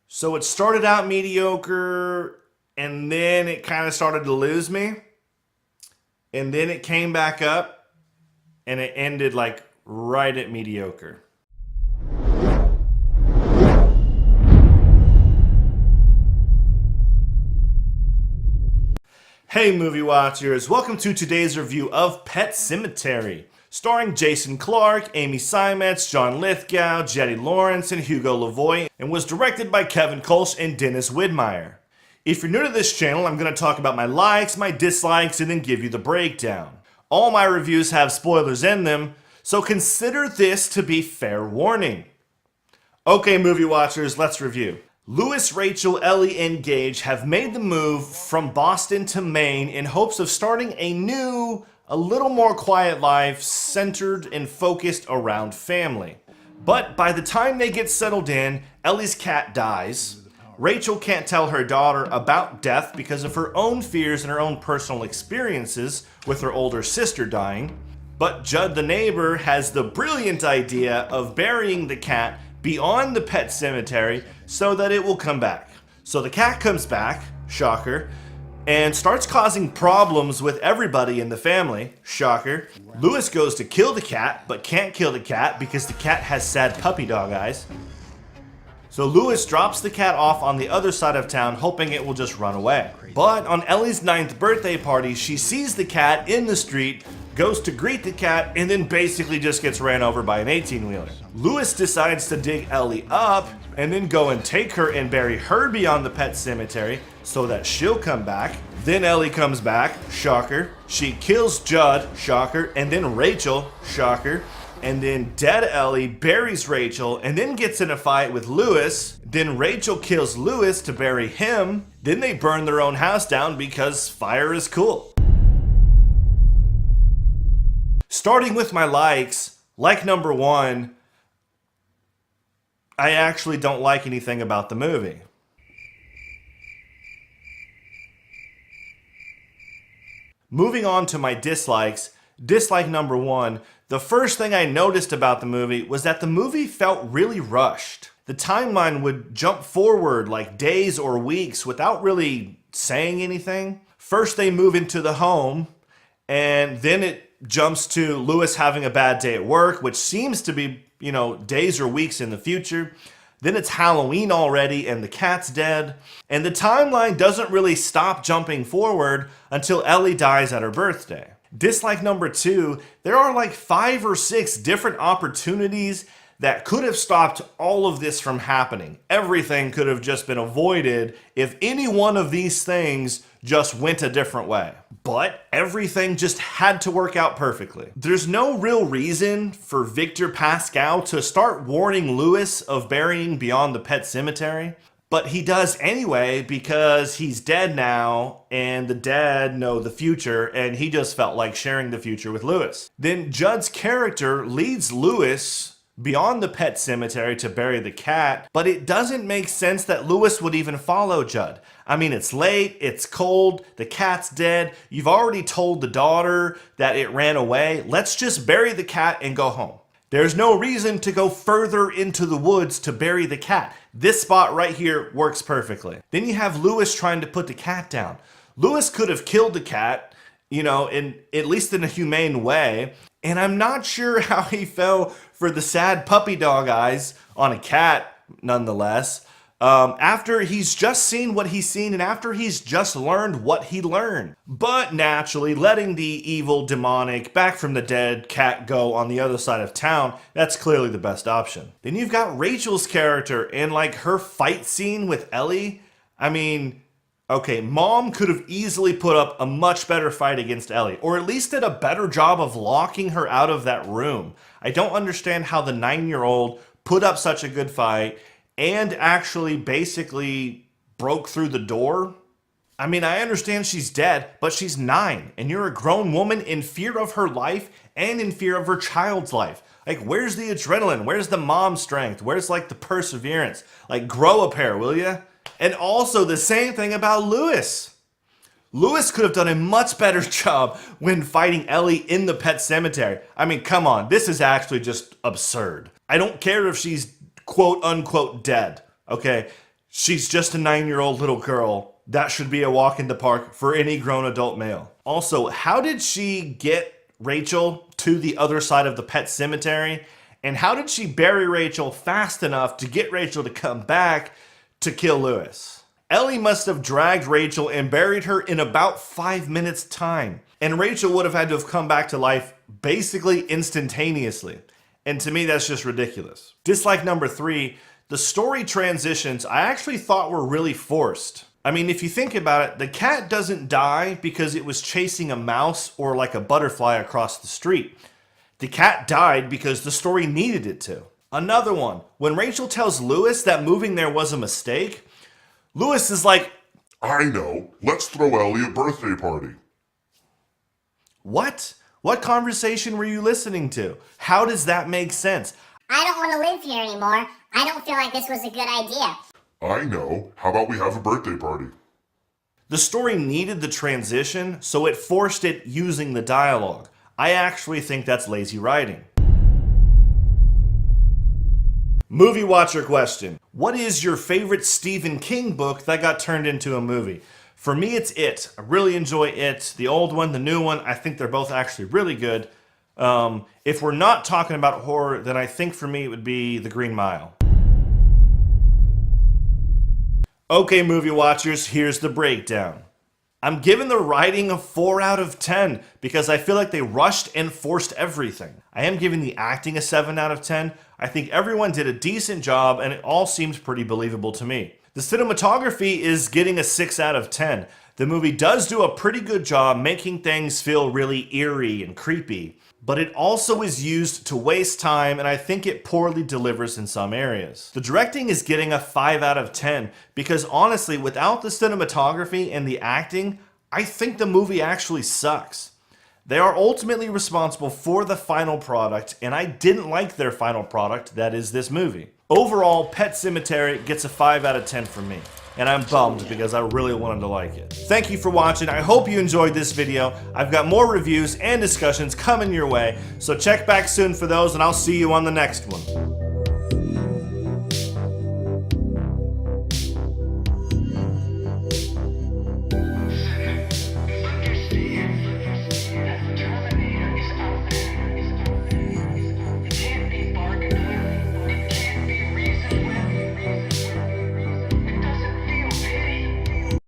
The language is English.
So it started out mediocre, and then it kind of started to lose me, and then it came back up, and it ended like right at mediocre. Hey movie watchers, welcome to today's review of Pet Sematary, starring Jason Clarke, Amy Seimetz, John Lithgow, Jetty Lawrence, and Hugo Lavoie, and was directed by Kevin Kolsch and Dennis Widmeyer. If you're new to this channel, I'm going to talk about my likes, my dislikes, and then give you the breakdown. All my reviews have spoilers in them, so consider this to be fair warning. Okay movie watchers, let's review. Louis, Rachel, Ellie, and Gage have made the move from Boston to Maine in hopes of starting a new, a little more quiet life centered and focused around family. But by the time they get settled in, Ellie's cat dies. Rachel can't tell her daughter about death because of her own fears and her own personal experiences with her older sister dying. But Judd the neighbor has the brilliant idea of burying the cat beyond the pet cemetery so that it will come back. So the cat comes back, shocker, and starts causing problems with everybody in the family, shocker. Louis goes to kill the cat, but can't kill the cat because the cat has sad puppy dog eyes. So Louis drops the cat off on the other side of town, hoping it will just run away. But on Ellie's 9th birthday party, she sees the cat in the street, goes to greet the cat, and then basically just gets ran over by an 18-wheeler. Louis decides to dig Ellie up and then go and take her and bury her beyond the pet cemetery so that she'll come back. Then Ellie comes back, shocker. She kills Judd, shocker, and then Rachel, shocker. And then dead Ellie buries Rachel and then gets in a fight with Louis. Then Rachel kills Louis to bury him. Then they burn their own house down because fire is cool. Starting with my likes, like number 1, I actually don't like anything about the movie. Moving on to my dislikes, dislike number 1, the first thing I noticed about the movie was that the movie felt really rushed. The timeline would jump forward like days or weeks without really saying anything. First they move into the home, and then it jumps to Louis having a bad day at work, which seems to be, days or weeks in the future. Then it's Halloween already and the cat's dead. And the timeline doesn't really stop jumping forward until Ellie dies at her birthday. Dislike number 2, there are like 5 or 6 different opportunities that could have stopped all of this from happening. Everything could have just been avoided if any one of these things just went a different way. But everything just had to work out perfectly. There's no real reason for Victor Pascal to start warning Louis of burying beyond the pet cemetery. But he does anyway because he's dead now and the dead know the future and he just felt like sharing the future with Louis. Then Judd's character leads Louis beyond the pet cemetery to bury the cat, but it doesn't make sense that Louis would even follow Judd. I mean, it's late, it's cold, the cat's dead, you've already told the daughter that it ran away, let's just bury the cat and go home. There's no reason to go further into the woods to bury the cat. This spot right here works perfectly. Then you have Louis trying to put the cat down. Louis could have killed the cat, at least in a humane way, and I'm not sure how he fell for the sad puppy dog eyes on a cat, nonetheless, after he's just seen what he's seen and after he's just learned what he learned. But naturally, letting the evil, demonic, back from the dead cat go on the other side of town, that's clearly the best option. Then you've got Rachel's character and like her fight scene with Ellie. I mean, okay, Mom could have easily put up a much better fight against Ellie, or at least did a better job of locking her out of that room. I don't understand how the 9-year-old put up such a good fight and actually basically broke through the door. I mean, I understand she's dead, but she's 9, and you're a grown woman in fear of her life and in fear of her child's life. Like, where's the adrenaline? Where's the mom strength? Where's like the perseverance? Like, grow a pair, will ya? And also the same thing about Louis. Louis could have done a much better job when fighting Ellie in the pet cemetery. I mean, come on, this is actually just absurd. I don't care if she's quote unquote dead, okay? She's just a 9-year-old little girl. That should be a walk in the park for any grown adult male. Also, how did she get Rachel to the other side of the pet cemetery? And how did she bury Rachel fast enough to get Rachel to come back to kill Lewis? Ellie must have dragged Rachel and buried her in about 5 minutes time. And Rachel would have had to have come back to life basically instantaneously. And to me, that's just ridiculous. Dislike number 3, the story transitions I actually thought were really forced. I mean, if you think about it, the cat doesn't die because it was chasing a mouse or like a butterfly across the street. The cat died because the story needed it to. Another one, when Rachel tells Lewis that moving there was a mistake, Lewis is like, I know, let's throw Ellie a birthday party. What? What conversation were you listening to? How does that make sense? I don't want to live here anymore. I don't feel like this was a good idea. I know, how about we have a birthday party? The story needed the transition, so it forced it using the dialogue. I actually think that's lazy writing. Movie watcher question. What is your favorite Stephen King book that got turned into a movie? For me, it's It. I really enjoy It. The old one, the new one, I think they're both actually really good. If we're not talking about horror, then I think for me it would be The Green Mile. Okay, movie watchers, here's the breakdown. I'm giving the writing a 4 out of 10 because I feel like they rushed and forced everything. I am giving the acting a 7 out of 10. I think everyone did a decent job and it all seems pretty believable to me. The cinematography is getting a 6 out of 10. The movie does do a pretty good job making things feel really eerie and creepy, but it also is used to waste time and I think it poorly delivers in some areas. The directing is getting a 5 out of 10 because honestly, without the cinematography and the acting, I think the movie actually sucks. They are ultimately responsible for the final product and I didn't like their final product, that is this movie. Overall, Pet Sematary gets a 5 out of 10 from me. And I'm bummed because I really wanted to like it. Thank you for watching. I hope you enjoyed this video. I've got more reviews and discussions coming your way, so check back soon for those and I'll see you on the next one.